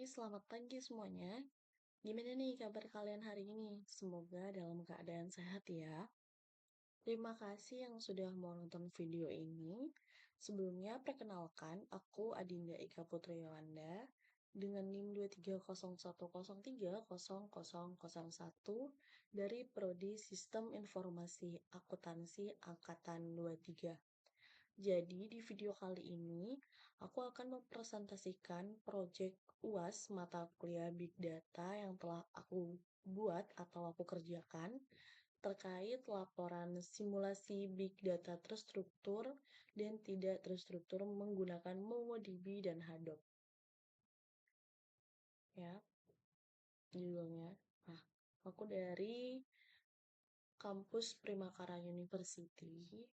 selamat pagi semuanya. Gimana nih kabar kalian hari ini? Semoga dalam keadaan sehat ya. Terima kasih yang sudah mau nonton video ini. Sebelumnya, perkenalkan, aku Adinda Ika Putri Yolanda dengan NIM 23010300001 dari Prodi Sistem Informasi Akuntansi Angkatan 23. Jadi, di video kali ini, aku akan mempresentasikan proyek UAS mata kuliah Big Data yang telah aku buat atau aku kerjakan terkait laporan simulasi Big Data terstruktur dan tidak terstruktur menggunakan MongoDB dan Hadoop. Ya, judulnya. Nah, aku dari kampus Primakarang University,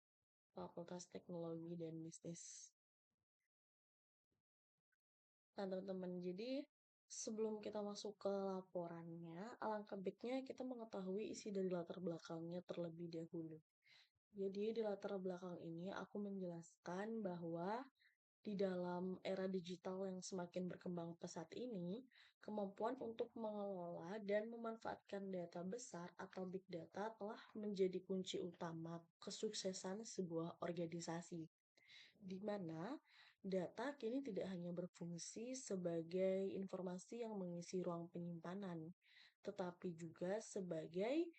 Fakultas Teknologi dan Bisnis. Nah, teman-teman, jadi sebelum kita masuk ke laporannya, alangkah baiknya kita mengetahui isi dari latar belakangnya terlebih dahulu. Jadi di latar belakang ini aku menjelaskan bahwa di dalam era digital yang semakin berkembang pesat ini, kemampuan untuk mengelola dan memanfaatkan data besar atau big data telah menjadi kunci utama kesuksesan sebuah organisasi, di mana data kini tidak hanya berfungsi sebagai informasi yang mengisi ruang penyimpanan, tetapi juga sebagai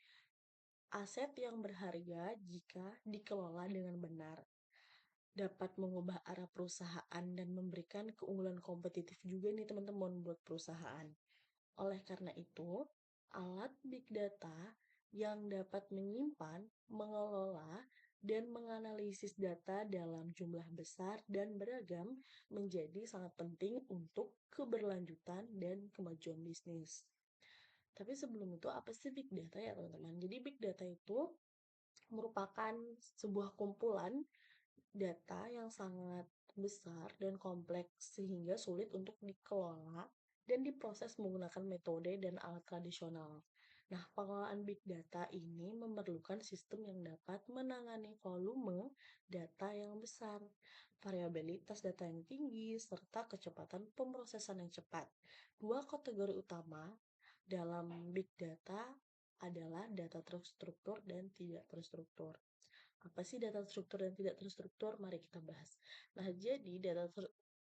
aset yang berharga jika dikelola dengan benar, dapat mengubah arah perusahaan dan memberikan keunggulan kompetitif juga nih teman-teman buat perusahaan. Oleh karena itu, alat big data yang dapat menyimpan, mengelola, dan menganalisis data dalam jumlah besar dan beragam menjadi sangat penting untuk keberlanjutan dan kemajuan bisnis. Tapi sebelum itu, apa sih big data ya teman-teman? Jadi big data itu merupakan sebuah kumpulan data yang sangat besar dan kompleks sehingga sulit untuk dikelola dan diproses menggunakan metode dan alat tradisional. Nah, pengelolaan big data ini memerlukan sistem yang dapat menangani volume data yang besar, variabilitas data yang tinggi, serta kecepatan pemrosesan yang cepat. Dua kategori utama dalam big data adalah data terstruktur dan tidak terstruktur. Apa sih data terstruktur dan tidak terstruktur? Mari kita bahas. Nah, jadi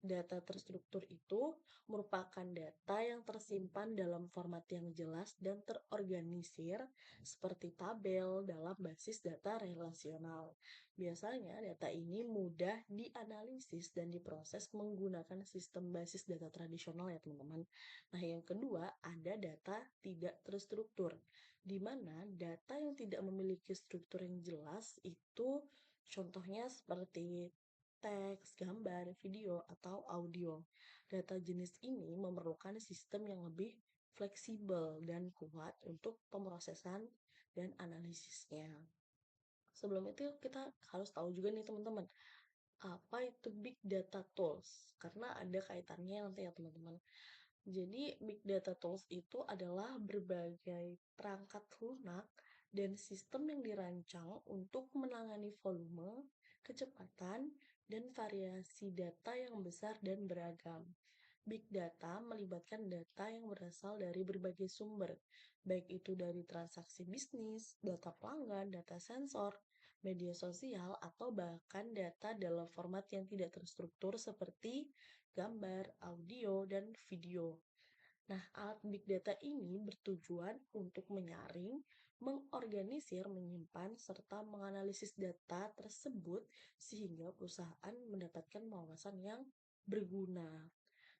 data terstruktur itu merupakan data yang tersimpan dalam format yang jelas dan terorganisir seperti tabel dalam basis data relasional. Biasanya data ini mudah dianalisis dan diproses menggunakan sistem basis data tradisional ya teman-teman. Nah, yang kedua ada data tidak terstruktur, di mana data yang tidak memiliki struktur yang jelas itu contohnya seperti teks, gambar, video, atau audio. Data jenis ini memerlukan sistem yang lebih fleksibel dan kuat untuk pemrosesan dan analisisnya. Sebelum itu kita harus tahu juga nih teman-teman, apa itu Big Data Tools? Karena ada kaitannya nanti ya teman-teman. Jadi, Big Data Tools itu adalah berbagai perangkat lunak dan sistem yang dirancang untuk menangani volume, kecepatan, dan variasi data yang besar dan beragam. Big data melibatkan data yang berasal dari berbagai sumber, baik itu dari transaksi bisnis, data pelanggan, data sensor, media sosial, atau bahkan data dalam format yang tidak terstruktur seperti gambar, audio, dan video. Nah, alat big data ini bertujuan untuk menyaring, mengorganisir, menyimpan, serta menganalisis data tersebut sehingga perusahaan mendapatkan wawasan yang berguna.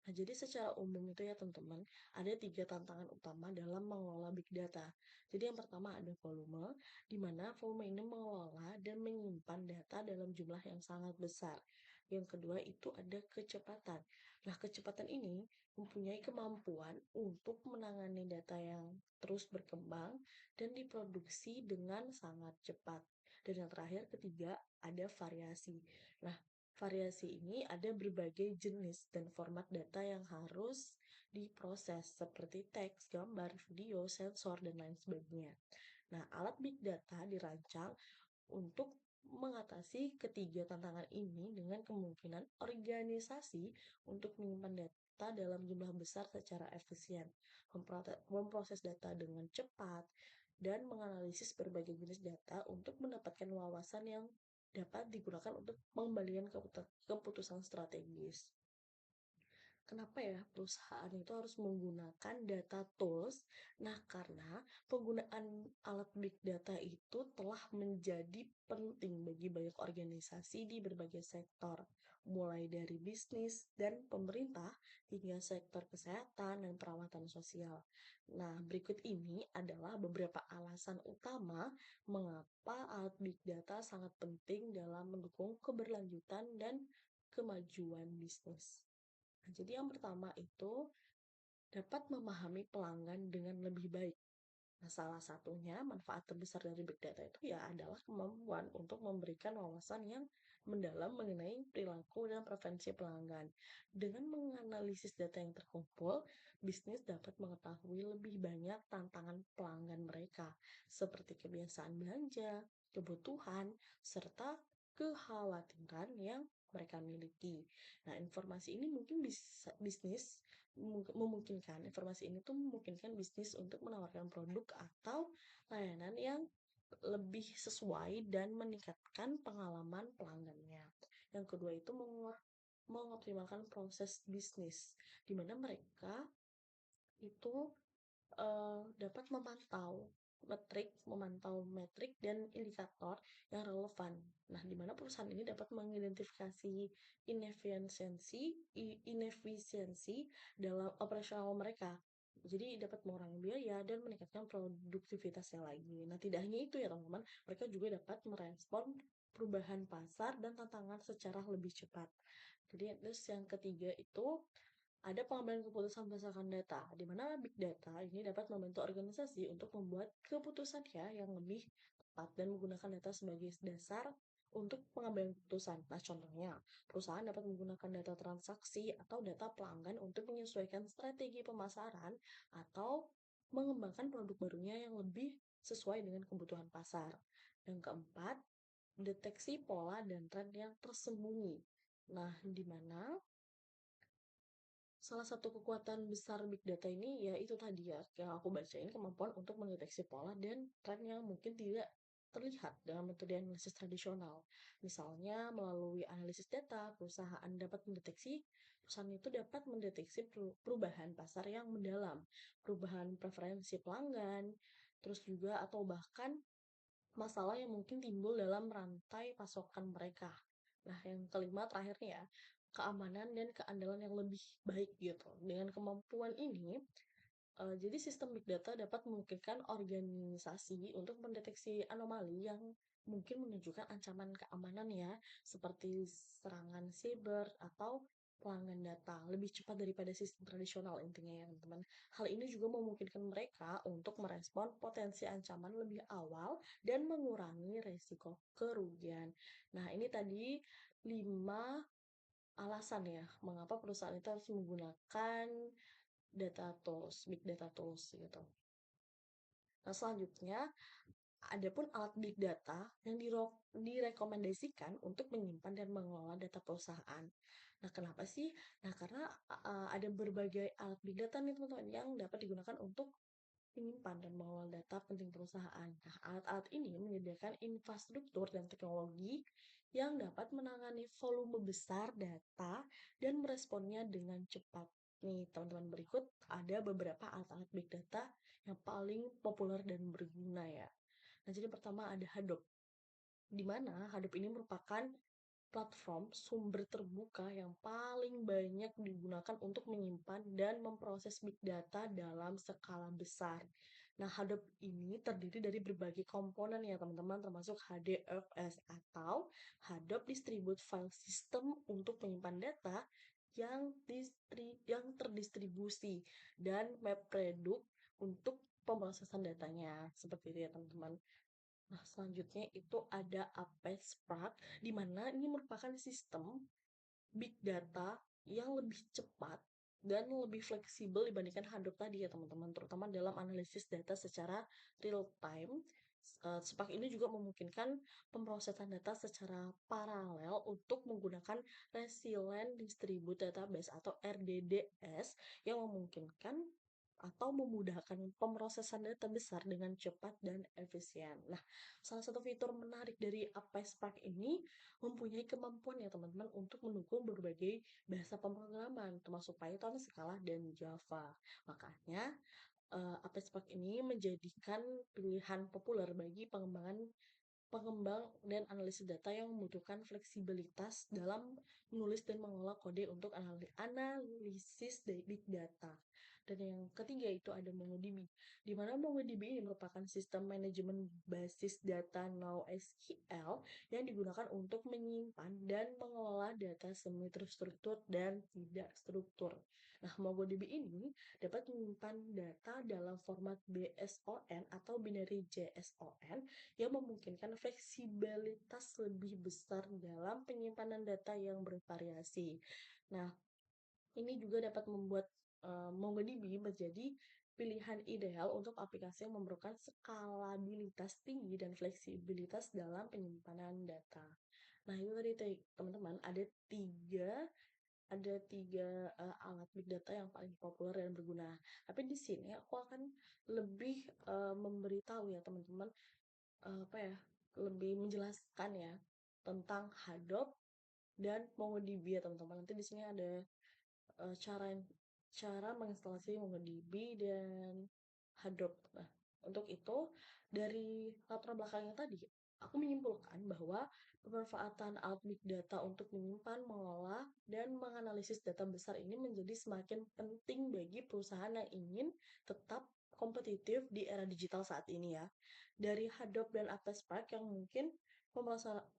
Nah, jadi secara umum itu ya teman-teman, ada 3 tantangan utama dalam mengelola big data. Jadi yang pertama ada volume, di mana volume ini mengelola dan menyimpan data dalam jumlah yang sangat besar. Yang kedua itu ada kecepatan. Nah, kecepatan ini mempunyai kemampuan untuk menangani data yang terus berkembang dan diproduksi dengan sangat cepat. Dan yang terakhir ketiga ada variasi. Nah, variasi ini ada berbagai jenis dan format data yang harus diproses seperti teks, gambar, video, sensor, dan lain sebagainya. Nah, alat big data dirancang untuk mengatasi ketiga tantangan ini dengan kemungkinan organisasi untuk menyimpan data dalam jumlah besar secara efisien, memproses data dengan cepat, dan menganalisis berbagai jenis data untuk mendapatkan wawasan yang dapat digunakan untuk pengendalian keputusan strategis. Kenapa ya perusahaan itu harus menggunakan data tools? Nah, karena penggunaan alat big data itu telah menjadi penting bagi banyak organisasi di berbagai sektor, mulai dari bisnis dan pemerintah hingga sektor kesehatan dan perawatan sosial. Nah, berikut ini adalah beberapa alasan utama mengapa alat big data sangat penting dalam mendukung keberlanjutan dan kemajuan bisnis. Nah, jadi yang pertama itu dapat memahami pelanggan dengan lebih baik. Nah, salah satunya manfaat terbesar dari big data itu ya adalah kemampuan untuk memberikan wawasan yang mendalam mengenai perilaku dan preferensi pelanggan. Dengan menganalisis data yang terkumpul, bisnis dapat mengetahui lebih banyak tantangan pelanggan mereka, seperti kebiasaan belanja, kebutuhan, serta kekhawatiran yang mereka miliki. Nah, informasi ini mungkin bisa bisnis memungkinkan informasi ini tuh memungkinkan bisnis untuk menawarkan produk atau layanan yang lebih sesuai dan meningkatkan pengalaman pelanggannya. Yang kedua itu mengoptimalkan proses bisnis, di mana mereka itu dapat memantau metrik dan indikator yang relevan. Nah, di mana perusahaan ini dapat mengidentifikasi inefisiensi dalam operasional mereka. Jadi dapat mengurangi biaya dan meningkatkan produktivitasnya lagi. Nah, tidak hanya itu ya teman-teman, mereka juga dapat merespon perubahan pasar dan tantangan secara lebih cepat. Jadi terus yang ketiga itu ada pengambilan keputusan berdasarkan data, di mana big data ini dapat membantu organisasi untuk membuat keputusan ya yang lebih tepat dan menggunakan data sebagai dasar untuk pengambilan keputusan. Nah, contohnya, perusahaan dapat menggunakan data transaksi atau data pelanggan untuk menyesuaikan strategi pemasaran atau mengembangkan produk barunya yang lebih sesuai dengan kebutuhan pasar. Yang keempat, deteksi pola dan tren yang tersembunyi. Nah, di mana salah satu kekuatan besar big data ini ya itu tadi ya yang aku bacain, kemampuan untuk mendeteksi pola dan tren yang mungkin tidak terlihat dengan metode analisis tradisional. Misalnya melalui analisis data, perusahaan itu dapat mendeteksi perubahan pasar yang mendalam, perubahan preferensi pelanggan, terus juga atau bahkan masalah yang mungkin timbul dalam rantai pasokan mereka. Nah, yang kelima terakhirnya ya, keamanan dan keandalan yang lebih baik gitu. Dengan kemampuan ini, jadi sistem big data dapat memungkinkan organisasi untuk mendeteksi anomali yang mungkin menunjukkan ancaman keamanan ya, seperti serangan cyber atau pelanggan data lebih cepat daripada sistem tradisional intinya ya teman-teman. Hal ini juga memungkinkan mereka untuk merespon potensi ancaman lebih awal dan mengurangi resiko kerugian. Nah, ini tadi 5 alasan ya mengapa perusahaan itu harus menggunakan data tools, big data tools gitu. Nah, selanjutnya ada pun alat big data yang direkomendasikan untuk menyimpan dan mengelola data perusahaan. Nah, kenapa sih? Nah, karena ada berbagai alat big data nih teman-teman yang dapat digunakan untuk menyimpan dan mengelola data penting perusahaan. Nah, alat-alat ini menyediakan infrastruktur dan teknologi yang dapat menangani volume besar data dan meresponnya dengan cepat. Nih, teman-teman berikut ada beberapa alat-alat big data yang paling populer dan berguna ya. Nah, jadi pertama ada Hadoop, di mana Hadoop ini merupakan platform sumber terbuka yang paling banyak digunakan untuk menyimpan dan memproses big data dalam skala besar. Nah, Hadoop ini terdiri dari berbagai komponen ya teman-teman, termasuk HDFS atau Hadoop Distributed File System untuk menyimpan data yang terdistribusi dan MapReduce untuk pemrosesan datanya. Seperti itu ya teman-teman. Nah, selanjutnya itu ada Apex Spark, di mana ini merupakan sistem big data yang lebih cepat dan lebih fleksibel dibandingkan Hadoop tadi ya teman-teman, terutama dalam analisis data secara real time Spark ini juga memungkinkan pemrosesan data secara paralel untuk menggunakan Resilient Distributed Database atau RDDS yang memungkinkan atau memudahkan pemrosesan data besar dengan cepat dan efisien. Nah, salah satu fitur menarik dari Apache Spark ini mempunyai kemampuan ya teman-teman untuk mendukung berbagai bahasa pemrograman termasuk Python, Scala, dan Java. Makanya Apache Spark ini menjadikan pilihan populer bagi pengembang dan analisis data yang membutuhkan fleksibilitas dalam menulis dan mengolah kode untuk analisis big data. Dan yang ketiga itu ada MongoDB, di mana MongoDB ini merupakan sistem manajemen basis data NoSQL yang digunakan untuk menyimpan dan mengelola data semi terstruktur dan tidak struktur. Nah, MongoDB ini dapat menyimpan data dalam format BSON atau binary JSON yang memungkinkan fleksibilitas lebih besar dalam penyimpanan data yang bervariasi. Nah, ini juga dapat membuat MongoDB menjadi pilihan ideal untuk aplikasi yang memerlukan skalabilitas tinggi dan fleksibilitas dalam penyimpanan data. Nah, itu tadi teman-teman ada tiga alat big data yang paling populer dan berguna. Tapi di sini aku akan lebih memberitahu ya teman-teman, apa ya, lebih menjelaskan ya tentang Hadoop dan MongoDB ya teman-teman. Nanti di sini ada cara cara menginstalasi MongoDB dan Hadoop. Nah, untuk itu dari latar belakangnya tadi, aku menyimpulkan bahwa pemanfaatan alat big data untuk menyimpan, mengolah, dan menganalisis data besar ini menjadi semakin penting bagi perusahaan yang ingin tetap kompetitif di era digital saat ini ya. Dari Hadoop dan Apache Spark yang mungkin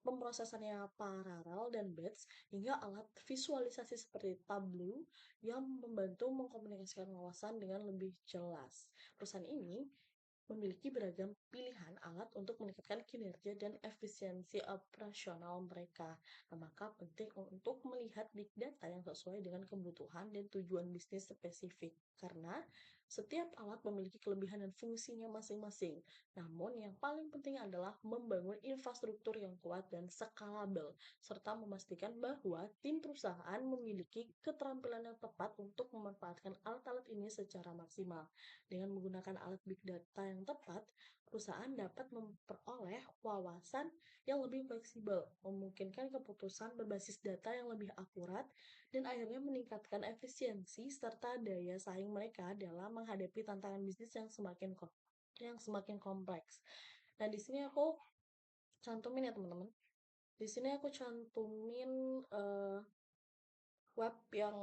pemrosesannya paralel dan batch, hingga alat visualisasi seperti Tableau yang membantu mengkomunikasikan wawasan dengan lebih jelas. Perusahaan ini memiliki beragam pilihan alat untuk meningkatkan kinerja dan efisiensi operasional mereka. Nah, maka penting untuk melihat big data yang sesuai dengan kebutuhan dan tujuan bisnis spesifik. Karena setiap alat memiliki kelebihan dan fungsinya masing-masing. Namun yang paling penting adalah membangun infrastruktur yang kuat dan skalabel, serta memastikan bahwa tim perusahaan memiliki keterampilan yang tepat untuk memanfaatkan alat-alat ini secara maksimal. Dengan menggunakan alat big data yang tepat, perusahaan dapat memperoleh wawasan yang lebih fleksibel, memungkinkan keputusan berbasis data yang lebih akurat, dan akhirnya meningkatkan efisiensi serta daya saing mereka dalam menghadapi tantangan bisnis yang semakin kompleks. Nah, di sini aku cantumin ya teman-teman. Di sini aku cantumin web yang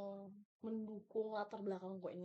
mendukung latar belakang gue ini.